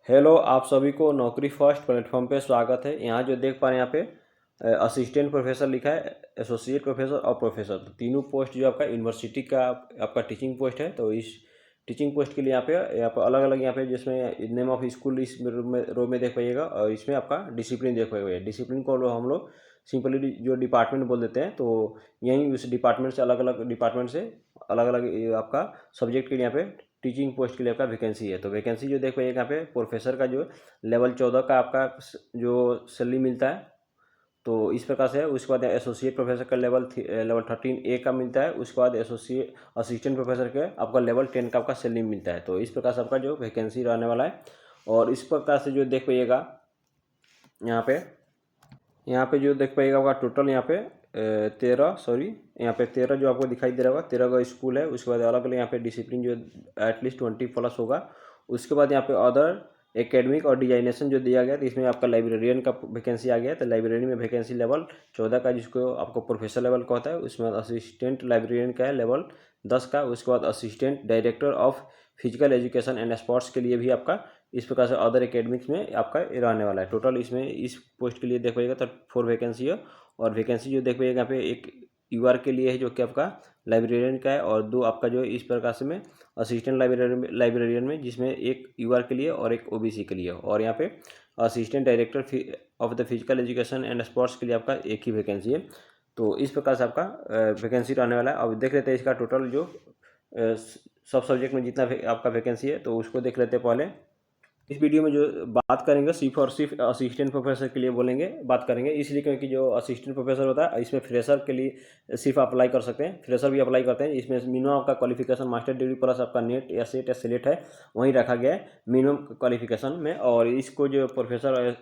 Hello, आप सभी को नौकरी फर्स्ट प्लेटफॉर्म पे स्वागत है। यहाँ जो देख पा रहे हैं यहाँ पे असिस्टेंट प्रोफेसर लिखा है, एसोसिएट प्रोफेसर और प्रोफेसर, तो तीनों पोस्ट जो आपका यूनिवर्सिटी का आपका टीचिंग पोस्ट है। तो इस टीचिंग पोस्ट के लिए यहाँ पे अलग अलग यहाँ पे जिसमें नेम ऑफ स्कूल इस रो में देख पाइएगा, और इसमें आपका डिसिप्लिन देख पाइएगा। डिसिप्लिन को हम लोग सिंपली जो डिपार्टमेंट बोल देते हैं, तो यहीं उस डिपार्टमेंट से अलग अलग डिपार्टमेंट से अलग अलग आपका सब्जेक्ट के लिए यहाँ पे टीचिंग पोस्ट के लिए आपका वैकेंसी है। तो वैकेंसी जो देख पाइएगा यहाँ पे प्रोफेसर का जो लेवल 14 का आपका जो सैलरी मिलता है, तो इस प्रकार से है। उसके बाद एसोसिएट प्रोफेसर का लेवल 13A का मिलता है। उसके बाद एसोसिएट असिस्टेंट प्रोफेसर के आपका लेवल 10 का आपका सैलरी मिलता है। तो इस प्रकार से आपका जो वैकेंसी रहने वाला है। और इस प्रकार से जो देख पाइएगा यहाँ पे जो देख पाइएगा आपका टोटल यहाँ पे 13 जो आपको दिखाई दे रहा होगा, 13 का स्कूल है। उसके बाद अलग अलग यहाँ पे डिसिप्लिन जो एटलीस्ट 20+ होगा। उसके बाद यहाँ पे अदर एकेडमिक और डिजाइनेशन जो दिया गया, तो इसमें आपका लाइब्रेरियन का वैकेंसी आ गया। तो लाइब्रेरी में वैकेंसी लेवल 14 का, जिसको आपको प्रोफेसर लेवल का होता है। उसमें असिस्टेंट लाइब्रेरियन का है लेवल 10 का। उसके बाद assistant director of physical education and sports के लिए भी आपका इस प्रकार से अदर एकेडमिक्स में आपका रहने वाला है। टोटल इसमें इस पोस्ट के लिए देख पाइएगा तो 4 वैकेंसी है। और वैकेंसी जो देख पाइएगा यहाँ पे एक यूआर के लिए है जो कि आपका लाइब्रेरियन का है, और 2 आपका जो है इस प्रकार से में असिस्टेंट लाइब्रेरियन में, जिसमें एक यूआर के लिए और एक ओबीसी के लिए। और यहाँ पे assistant director of the physical education and sports के लिए आपका एक ही वैकेंसी है। तो इस प्रकार से आपका वैकेंसी रहने वाला है। अब देख लेते हैं इसका टोटल जो सब सब्जेक्ट में जितना आपका वैकेंसी है, तो उसको देख लेते हैं पहले। इस वीडियो में जो बात करेंगे सिर्फ और सिर्फ असिस्टेंट प्रोफेसर के लिए बात करेंगे, इसलिए क्योंकि जो असिस्टेंट प्रोफेसर होता है इसमें फ्रेशर के लिए सिर्फ अप्लाई कर सकते हैं, फ्रेशर भी अप्लाई करते हैं। इसमें मिनिमम आपका क्वालिफिकेशन मास्टर डिग्री प्लस आपका नेट या सेट या सिलेट है, वहीं रखा गया है मिनिमम क्वालिफिकेशन में। और इसको जो प्रोफेसर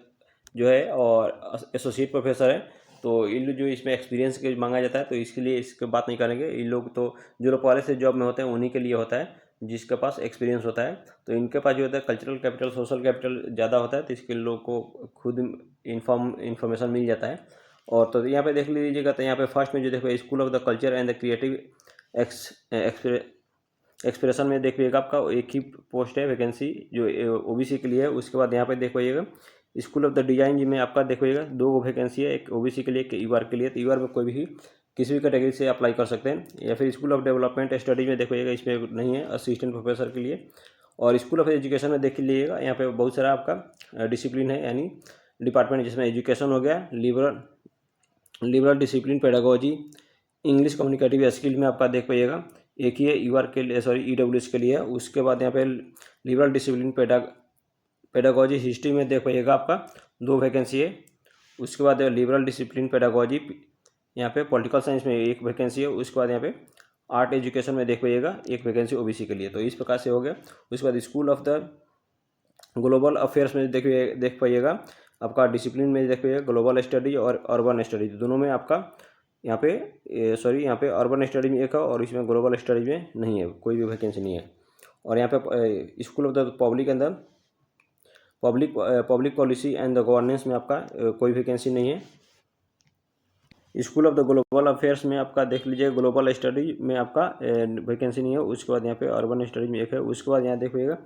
जो है और एसोसिएट प्रोफेसर है, तो इन लोग जो इसमें एक्सपीरियंस के मांगा जाता है, तो इसके लिए इसकी बात नहीं करेंगे। इन लोग तो जो लोग पहले से जॉब में होते हैं उन्हीं के लिए होता है, जिसके पास एक्सपीरियंस होता है। तो इनके पास जो होता है कल्चरल कैपिटल, सोशल कैपिटल ज़्यादा होता है, तो इसके लोग को खुद इन्फॉर्मेशन मिल जाता है। और तो यहाँ पे देख लीजिएगा, तो यहाँ पे फर्स्ट में जो देखो school of the culture and the creative expression में देखिएगा आपका एक ही पोस्ट है वैकेंसी जो ओबीसी के लिए है। उसके बाद यहाँ पे देखिएगा स्कूल ऑफ द डिजाइन जिसमें आपका देखिएगा 2 वैकेंसी है, एक ओबीसी के लिए एक यूआर के लिए। तो यूआर में कोई भी किसी भी कैटेगरी से अप्लाई कर सकते हैं। या फिर स्कूल ऑफ डेवलपमेंट स्टडीज में देखिएगा, इसमें नहीं है असिस्टेंट प्रोफेसर के लिए। और स्कूल ऑफ एजुकेशन में देख लीजिएगा, यहाँ पे बहुत सारा आपका डिसिप्लिन है, यानी डिपार्टमेंट, जिसमें एजुकेशन हो गया, liberal discipline, pedagogy, English communicative skill में आपका देख पाइएगा एक ही है यूआर के लिए, सॉरी ईडब्ल्यूएस के लिए। उसके बाद यहाँ पे लिबरल डिसिप्लिन पेडागोजी हिस्ट्री में देख पाइएगा आपका 2 वैकेंसी है। उसके बाद लिबरल डिसिप्लिन पेडागोजी यहाँ पे पॉलिटिकल साइंस में एक वैकेंसी है। उसके बाद यहाँ पे आर्ट एजुकेशन में देख पाइएगा एक वैकेंसी ओबीसी के लिए। तो इस प्रकार से हो गया। उसके बाद school of the global affairs में देख पाइएगा आपका डिसिप्लिन में देख पाइएगा ग्लोबल स्टडी और अर्बन स्टडी, दोनों में आपका यहाँ पे यहाँ पे अर्बन स्टडी में एक है, और इसमें ग्लोबल स्टडी में नहीं है, कोई भी वैकेंसी नहीं है। और यहाँ पे school of the public policy and the governance में आपका कोई वैकेंसी नहीं है। School of the global affairs में आपका देख लीजिए ग्लोबल स्टडी में आपका वैकेंसी नहीं है। उसके बाद यहाँ पे अर्बन स्टडी में एक है। उसके बाद यहाँ देखिएगा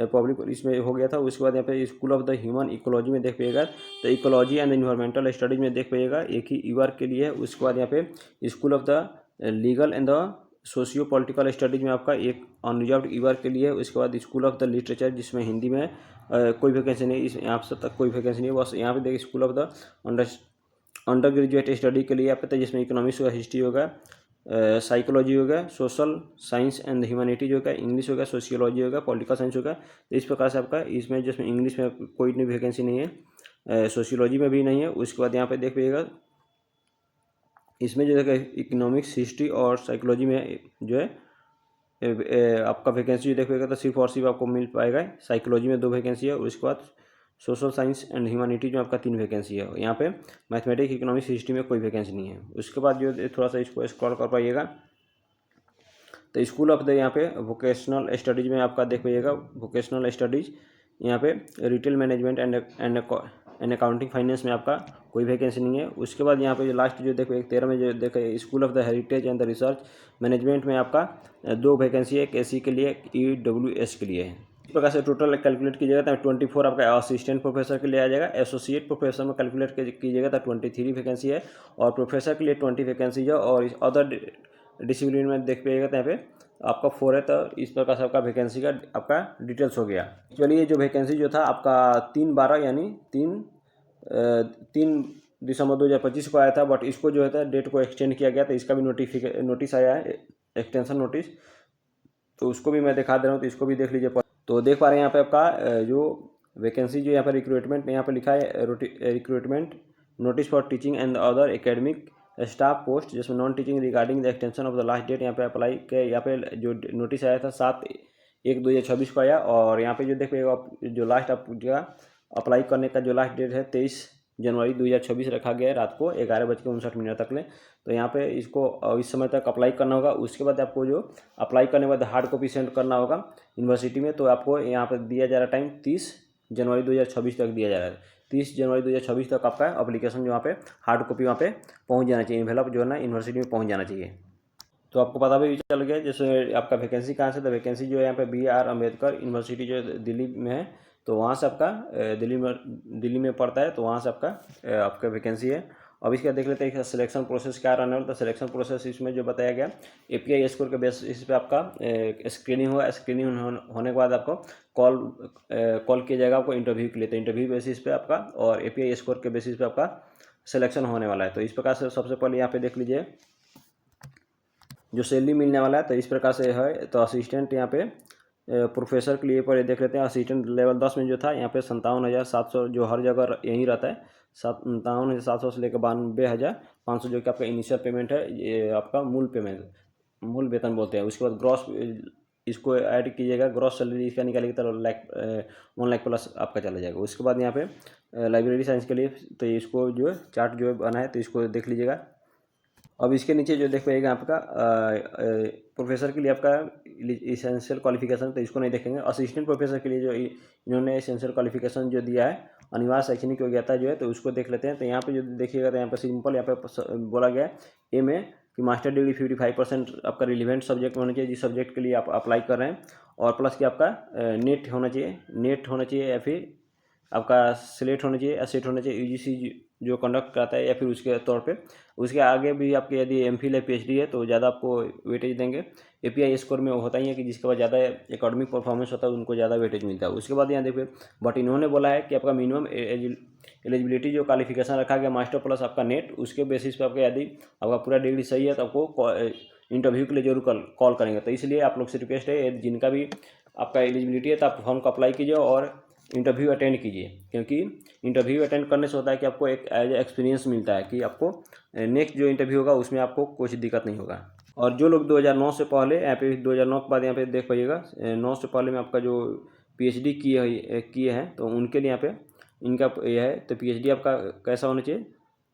पब्लिक इसमें हो गया था। उसके बाद यहाँ पे school of the human ecology में देख पाइएगा, तो इकोलॉजी एंड इन्वायरमेंटल स्टडीज में देख पाइएगा एक ही यूआर के लिए है। उसके बाद यहाँ पे school of the legal and the socio political studies में आपका एक अनरिजर्व यूआर के लिए है। उसके बाद स्कूल ऑफ द लिटरेचर, जिसमें हिंदी में कोई वैकेंसी नहीं, इस यहाँ से तक कोई वैकेंसी नहीं है। बस यहाँ पे देखिए school of the under graduate study के लिए आप पता है, जिसमें इकोनॉमिक्स होगा, हिस्ट्री होगा, साइकोलॉजी होगा, सोशल साइंस एंड ह्यूमैनिटीज होगा, इंग्लिश होगा, सोशियोलॉजी होगा, पॉलिटिकल साइंस होगा। तो इस प्रकार से आपका इसमें जिसमें इंग्लिश में कोई नहीं वैकेंसी नहीं है, सोशियोलॉजी में भी नहीं है। उसके बाद यहाँ पे देख पाइएगा इसमें जो है इकोनॉमिक्स, हिस्ट्री और साइकोलॉजी में जो है आपका वैकेंसी जो देख पाइएगा, तो सिर्फ और सिर्फ आपको मिल पाएगा साइकोलॉजी में 2 वैकेंसी है। उसके बाद सोशल साइंस एंड ह्यूमैनिटीज में आपका 3 वैकेंसी है। यहाँ पे मैथमेटिक्स, इकोनॉमिक्स, हिस्ट्री में कोई वैकेंसी नहीं है। उसके बाद जो थोड़ा सा इसको स्क्रॉल कर पाइएगा, तो स्कूल ऑफ द यहाँ पे वोकेशनल स्टडीज में आपका देख पाइएगा वोकेशनल स्टडीज, यहाँ पे retail management and accounting finance में आपका कोई वैकेंसी नहीं है। उसके बाद यहाँ पे जो लास्ट जो देखो 13 में जो देखे school of the heritage and the research management में आपका 2 वैकेंसी है, एक एसी के लिए, एक ईडब्ल्यूएस के लिए है। प्रकार से टोटल कैलकुलेट कीजिएगा तो 24 आपका असिस्टेंट प्रोफेसर के लिए आ जाएगा। एसोसिएट प्रोफेसर में कैलकुलेट कीजिएगा तो 23 वैकेंसी है और प्रोफेसर के लिए 20 वैकेंसी है। और इस अदर डिसिप्लिन में देख पाइएगा तो यहाँ पे आपका 4 है। तो इस प्रकार से आपका वैकेंसी का आपका डिटेल्स हो गया। चलिए जो वैकेंसी जो था आपका 3/12 यानी 3 दिसंबर 2025 को आया था, बट इसको जो है डेट को एक्सटेंड किया गया। तो इसका भी नोटिस आया है, एक्सटेंशन नोटिस, तो उसको भी मैं दिखा दे रहा हूँ, तो इसको भी देख लीजिए। तो देख पा रहे हैं यहाँ पे आपका जो वैकेंसी जो यहाँ पर रिक्रूटमेंट में यहाँ पर लिखा है recruitment notice for teaching and other academic staff post जिसमें non teaching regarding the extension of the last date. यहाँ पे अप्लाई के यहाँ पे जो नोटिस आया था 7/1/2026 को आया। और यहाँ पे जो देखिएगा जो लास्ट आपका अप्लाई करने का जो लास्ट डेट है 23 जनवरी 2026 रखा गया है, रात को 11:59 तक ले। तो यहाँ पे इसको इस समय तक अप्लाई करना होगा। उसके बाद आपको जो अप्लाई करने के बाद हार्ड कॉपी सेंड करना होगा यूनिवर्सिटी में। तो आपको यहाँ पर दिया जा रहा टाइम 30 जनवरी 2026 तक दिया जा रहा है। 30 जनवरी 2026 तक आपका अप्लीकेशन जो वहाँ पे हार्ड कॉपी वहाँ पे पहुँच जाना चाहिए, एनवेलप जो है ना यूनिवर्सिटी में पहुँच जाना चाहिए। तो आपको पता भी चल गया जैसे आपका वैकेंसी कहाँ से। तो वैकेंसी जो है यहाँ पे BR अम्बेडकर यूनिवर्सिटी जो दिल्ली में है, तो वहाँ से आपका दिल्ली में पड़ता है, तो वहाँ से आपका वैकेंसी है। अब इसका देख लेते हैं सिलेक्शन प्रोसेस क्या रहने वाला। तो सिलेक्शन प्रोसेस इसमें जो बताया गया API स्कोर के बेसिस पे आपका स्क्रीनिंग होगा। स्क्रीनिंग होने के बाद आपको कॉल किया जाएगा आपको इंटरव्यू के लिए। तो इंटरव्यू बेसिस पे आपका और API स्कोर के बेसिस पे आपका सिलेक्शन होने वाला है। तो इस प्रकार से सबसे पहले यहाँ पे देख लीजिए जो सैलरी मिलने वाला है। तो इस प्रकार से है। तो असिस्टेंट यहाँ पे प्रोफेसर के लिए पर देख लेते हैं। असिस्टेंट लेवल 10 में जो था यहाँ पे 57,700 जो हर जगह यहीं रहता है। 57,700 से लेकर 92,500 जो कि आपका इनिशियल पेमेंट है, ये आपका मूल वेतन बोलते हैं। उसके बाद ग्रॉस इसको ऐड कीजिएगा, ग्रॉस सैलरी इसका निकालिएगा तो 1 लाख प्लस आपका चला जाएगा। उसके बाद यहाँ पे लाइब्रेरी साइंस के लिए तो इसको जो है चार्ट जो है बना है, तो इसको देख लीजिएगा। अब इसके नीचे जो देख पाइएगा आपका प्रोफेसर के लिए आपका इसेंशियल क्वालिफिकेशन, तो इसको नहीं देखेंगे। असिस्टेंट प्रोफेसर के लिए जो इन्होंने इसेंशियल क्वालिफिकेशन जो दिया है अनिवार्य शैक्षणिक योग्यता जो है, तो उसको देख लेते हैं। तो यहाँ पे जो देखिएगा तो यहाँ पे सिंपल यहाँ पे बोला गया है एम ए कि मास्टर डिग्री 55% आपका रिलीवेंट सब्जेक्ट होना चाहिए जिस सब्जेक्ट के लिए आप अप्लाई कर रहे हैं, और प्लस कि आपका नेट होना चाहिए या फिर आपका सिलेट होना चाहिए या सेट होना चाहिए UGC जो कंडक्ट कराता है, या फिर उसके तौर पे उसके आगे भी आपके यदि MPhil है PhD है तो ज़्यादा आपको वेटेज देंगे। API स्कोर में होता ही है कि जिसके बाद ज़्यादा एकेडमिक परफॉर्मेंस होता है उनको ज़्यादा वेटेज मिलता है। उसके बाद यहाँ देखिए बट इन्होंने बोला है कि आपका मिनिमम एलिजिबिलिटी जो क्वालिफिकेशन रखा गया मास्टर प्लस आपका नेट, उसके बेसिस पे आपका यदि आपका पूरा डिग्री सही है तो आपको इंटरव्यू के लिए जरूर कॉल करेंगे। तो इसलिए आप लोग से रिक्वेस्ट है जिनका भी आपका एलिजिबिलिटी है तो आप फॉर्म को अप्लाई कीजिए और इंटरव्यू अटेंड कीजिए, क्योंकि इंटरव्यू अटेंड करने से होता है कि आपको एक एज एक्सपीरियंस मिलता है कि आपको नेक्स्ट जो इंटरव्यू होगा उसमें आपको कुछ दिक्कत नहीं होगा। और जो लोग 2009 से पहले यहाँ पे 2009 के बाद यहाँ पे देख पाइएगा 9 से पहले में आपका जो PhD किए हैं तो उनके लिए यहाँ पे इनका यह है। तो PhD आपका कैसा होना चाहिए,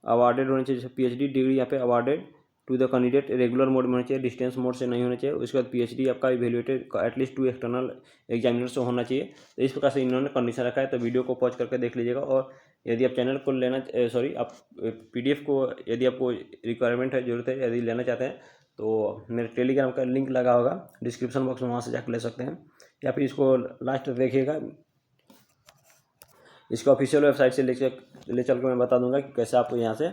अवार्डेड होना चाहिए। जैसे PhD डिग्री यहाँ पे awarded to the candidate regular mode में होना चाहिए, डिस्टेंस मोड से नहीं होना चाहिए। उसके बाद PhD आपका इवेल्युएटेड एटलीस्ट 2 एक्सटर्नल एग्जामिनर से होना चाहिए। तो इस प्रकार से इन्होंने कंडीशन रखा है। तो वीडियो को पॉज करके देख लीजिएगा। और यदि आप चैनल को आप PDF को यदि आपको रिक्वायरमेंट है, जरूरत है, यदि लेना चाहते हैं तो मेरे टेलीग्राम का लिंक लगा होगा डिस्क्रिप्शन बॉक्स में, वहाँ से जाकर ले सकते हैं, या फिर इसको लास्ट देखिएगा। इसको ऑफिशियल वेबसाइट से ले चल के मैं बता दूंगा कि कैसे आप यहाँ से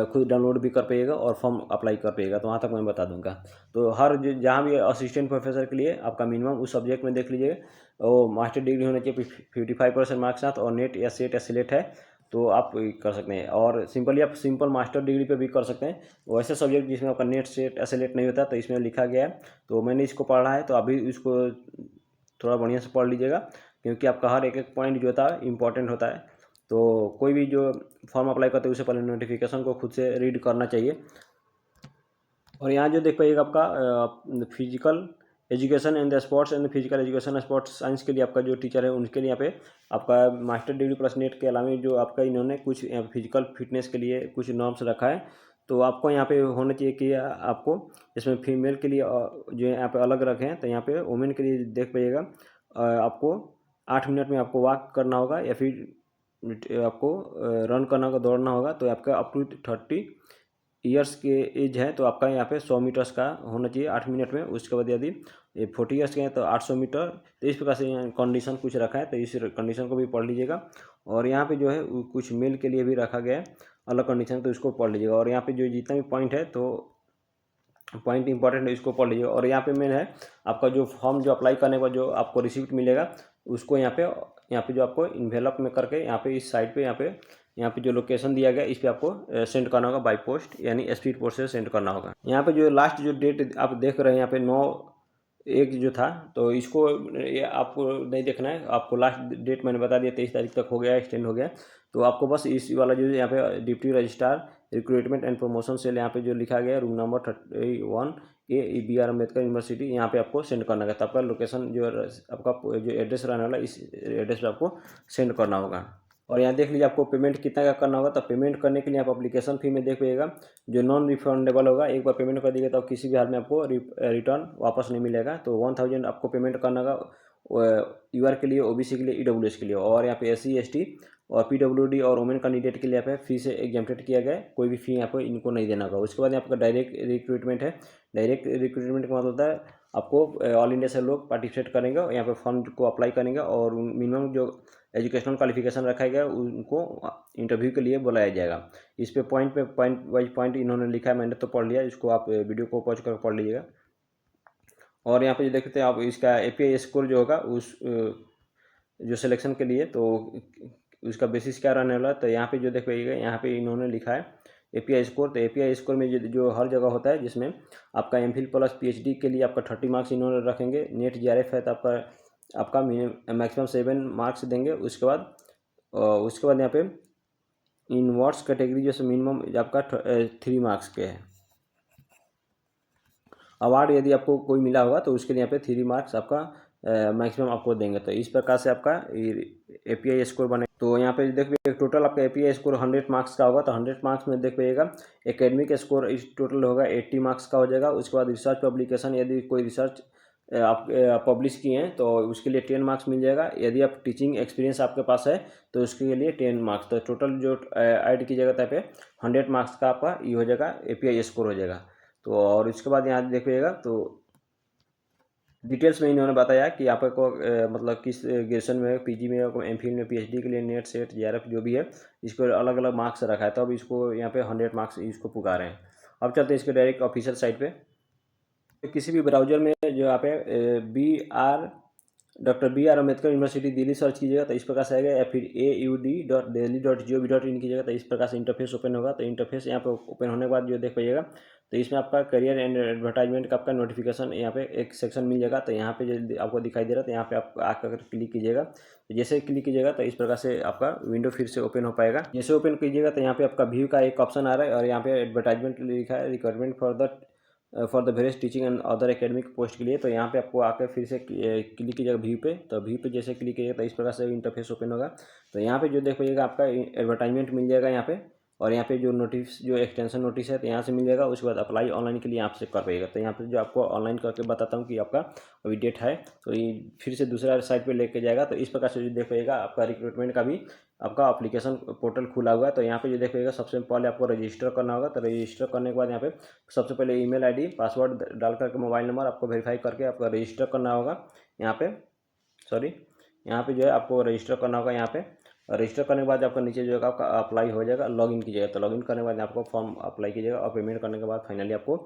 खुद डाउनलोड भी कर पाइएगा और फॉर्म अप्लाई कर पाइएगा, तो वहाँ तक मैं बता दूंगा। तो हर जहाँ भी असिस्टेंट प्रोफेसर के लिए आपका मिनिमम उस सब्जेक्ट में देख लीजिए वो मास्टर डिग्री होना चाहिए 55% मार्क्स साथ, और नेट या सेट या सिलेट है तो आप कर सकते हैं। और सिंपली आप सिंपल मास्टर डिग्री पे भी कर सकते हैं। वैसे सब्जेक्ट जिसमें आपका नेट सेट या सिलेट नहीं होता तो इसमें लिखा गया है, तो मैंने इसको पढ़ा है, तो अभी इसको थोड़ा बढ़िया से पढ़ लीजिएगा, क्योंकि आपका हर एक पॉइंट जो होता है इंपॉर्टेंट होता है। तो कोई भी जो फॉर्म अप्लाई करते हैं उससे पहले नोटिफिकेशन को खुद से रीड करना चाहिए। और यहाँ जो देख पाइएगा आपका physical education and the sports and physical education sports science के लिए आपका जो टीचर है उनके लिए यहाँ पे आपका मास्टर डिग्री प्लस नेट के अलावा जो आपका इन्होंने कुछ फिजिकल फिटनेस के लिए कुछ नॉर्म्स रखा है। तो आपको यहाँ पे होना चाहिए कि आपको इसमें फीमेल के लिए जो यहाँ पे अलग रखे हैं, तो यहाँ पे वुमेन के लिए देख पाइएगा आपको 8 मिनट में आपको वॉक करना होगा या फिर आपको रन करना होगा, दौड़ना होगा। तो आपका अप टू 30 ईयर्स के एज है तो आपका यहाँ पे 100 मीटर्स का होना चाहिए 8 मिनट में। उसके बाद यदि 40 ईयर्स के हैं तो 800 मीटर। तो इस प्रकार से यहाँ कंडीशन कुछ रखा है, तो इस कंडीशन को भी पढ़ लीजिएगा। और यहाँ पे जो है कुछ मेल के लिए भी रखा गया है अलग कंडीशन, तो इसको पढ़ लीजिएगा। और यहाँ पे जो जितना भी पॉइंट है तो पॉइंट इंपॉर्टेंट है, इसको पढ़ लीजिएगा। और यहाँ पे मेन है आपका जो फॉर्म जो अप्लाई करने के बाद जो आपको रिसिप्ट मिलेगा उसको यहाँ पे जो आपको इन्वेलप में करके यहाँ पे इस साइड पे यहाँ पे जो लोकेशन दिया गया इस पर आपको सेंड करना होगा बाय पोस्ट, यानी स्पीड पोस्ट से सेंड करना होगा। यहाँ पे जो लास्ट जो डेट आप देख रहे हैं यहाँ पे 9/1 जो था, तो इसको आपको नहीं देखना है। आपको लास्ट डेट मैंने बता दिया 23 तारीख तक हो गया, एक्सटेंड हो गया। तो आपको बस इस वाला जो यहाँ पे deputy registrar recruitment and promotion cell यहाँ पे जो लिखा गया है room number 31A BR Ambedkar university, यहाँ पे आपको सेंड करना है। तो आपका लोकेशन जो आपका जो एड्रेस रहने वाला इस एड्रेस पे आपको सेंड करना होगा। और यहाँ देख लीजिए आपको पेमेंट कितना का करना होगा। तो पेमेंट करने के लिए आप एप्लीकेशन फी में देख पाइएगा जो नॉन रिफंडेबल होगा, एक बार पेमेंट कर दीजिएगा तो किसी भी हाल में आपको रिटर्न वापस नहीं मिलेगा। तो 1000 आपको पेमेंट करना होगा यूआर के लिए, ओबीसी के लिए, ईडब्ल्यूएस के लिए। और यहाँ पे SC ST और PWD और वुमेन कैंडिडेट के लिए यहाँ पे फी से एग्जेम्प्टेड किया गया है, कोई भी फी यहाँ पर इनको नहीं देना होगा। उसके बाद आपका डायरेक्ट रिक्रूटमेंट है। डायरेक्ट रिक्रूटमेंट का मतलब होता है आपको ऑल इंडिया से लोग पार्टिसिपेट करेंगे और यहाँ पे फंड को अप्लाई करेंगे और मिनिमम जो एजुकेशनल क्वालिफिकेशन रखा गया उनको इंटरव्यू के लिए बुलाया जाएगा। इस पे पॉइंट वाइज पॉइंट इन्होंने लिखा है, मैंने तो पढ़ लिया, इसको आप वीडियो को पॉज कर पढ़ लीजिएगा। और यहाँ पे जो देखते हैं आप इसका API स्कोर जो होगा उस जो सिलेक्शन के लिए, तो उसका बेसिस क्या रहने वाला है। तो यहाँ पे जो देख पाइएगा यहाँ पे इन्होंने लिखा है API स्कोर। तो API स्कोर में जो हर जगह होता है जिसमें आपका MPhil प्लस PhD के लिए आपका 30 मार्क्स इन्होंने रखेंगे। नेट GRF है तो आपका मैक्सिमम 7 मार्क्स देंगे। उसके बाद यहाँ पे इन वर्ड्स कैटेगरी जैसे मिनिमम आपका 3 मार्क्स के है। अवार्ड यदि आपको कोई मिला होगा तो उसके लिए यहाँ पे 3 मार्क्स आपका मैक्सिमम आपको देंगे। तो इस प्रकार से आपका API स्कोर बने। तो यहाँ पे देख पाइए टोटल आपका API स्कोर 100 मार्क्स का होगा। तो 100 मार्क्स में देख पाइएगा एकेडमिक स्कोर इस टोटल होगा 80 मार्क्स का हो जाएगा। उसके बाद रिसर्च पब्लिकेशन, यदि कोई रिसर्च आप पब्लिश किए हैं तो उसके लिए 10 मार्क्स मिल जाएगा। यदि आप टीचिंग एक्सपीरियंस आपके पास है तो उसके लिए 10 मार्क्स। तो टोटल जो ऐड कीजिएगा तब पे 100 मार्क्स का आपका ये हो जाएगा, API स्कोर हो जाएगा। तो और इसके बाद यहाँ देखिएगा तो डिटेल्स में इन्होंने बताया कि आपको मतलब किस ग्रेजुएशन में, PG में, MPhil में, PhD के लिए नेट सेट GRF जो भी है इसको अलग अलग मार्क्स रखा है। तो अब इसको यहाँ पे 100 मार्क्स इसको पुकारे हैं। अब चलते हैं इसके डायरेक्ट ऑफिशियल साइट पे। किसी भी ब्राउजर में जो यहाँ पे doctor BR Ambedkar university Delhi search कीजिएगा तो इस प्रकार से आएगा, या फिर aud.delhi.gov.in कीजिएगा तो इस प्रकार से इंटरफेस ओपन होगा। तो इंटरफेस यहाँ पे ओपन होने के बाद जो देख पाइएगा तो इसमें आपका करियर एंड एडवर्टाइजमेंट का आपका नोटिफिकेशन यहाँ पे एक सेक्शन मिल जाएगा। तो यहाँ पे जो आपको दिखाई दे रहा है तो यहाँ पे आप आकर क्लिक कीजिएगा। तो जैसे क्लिक कीजिएगा तो इस प्रकार से आपका विंडो फिर से ओपन हो पाएगा। जैसे ओपन कीजिएगा तो यहाँ पे आपका व्यू का एक ऑप्शन आ रहा है और यहाँ पे एडवर्टाइजमेंट लिखा है, requirement for the various teaching and other academic post के लिए। तो यहाँ पे आपको आकर फिर से क्लिक कीजिएगा व्यू पे। तो व्यू पे जैसे क्लिक कीजिएगा तो इस प्रकार से इंटरफेस ओपन होगा। तो यहाँ पे जो देख पाइएगा आपका एडवर्टाइजमेंट मिल जाएगा यहाँ पे, और यहाँ पे जो नोटिस जो एक्सटेंशन नोटिस है तो यहाँ से मिल जाएगा। उसके बाद अप्लाई ऑनलाइन के लिए यहाँ से कर पाइएगा। तो यहाँ पे जो आपको ऑनलाइन करके बताता हूँ कि आपका अभी डेट है, तो ये फिर से दूसरा साइट पे लेके जाएगा। तो इस प्रकार से जो देख पाइएगा आपका रिक्रूटमेंट का भी आपका एप्लीकेशन पोर्टल खुला हुआ है। तो यहाँ पे जो देख पाइएगा सबसे पहले आपको रजिस्टर करना होगा। तो रजिस्टर करने के बाद यहाँ पे सबसे पहले ईमेल ID पासवर्ड डाल करके मोबाइल नंबर आपको वेरीफाई करके आपका रजिस्टर करना होगा। यहाँ पे जो है आपको रजिस्टर करना होगा। यहाँ पे रजिस्टर करने के बाद आपका नीचे जो है आपका अप्लाई हो जाएगा, लॉगिन कीजिएगा। तो लॉगिन करने के बाद आपको फॉर्म अप्लाई कीजिएगा और पेमेंट करने के बाद फाइनली आपको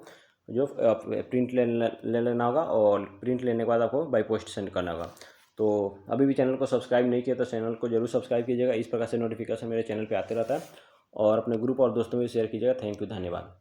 जो प्रिंट ले लेना होगा, और प्रिंट लेने के बाद आपको बाई पोस्ट सेंड करना होगा। तो अभी भी चैनल को सब्सक्राइब नहीं किया तो चैनल को जरूर सब्सक्राइब कीजिएगा। इस प्रकार से नोटिफिकेशन मेरे चैनल पर आते रहता है, और अपने ग्रुप और दोस्तों में शेयर कीजिएगा। थैंक यू, धन्यवाद।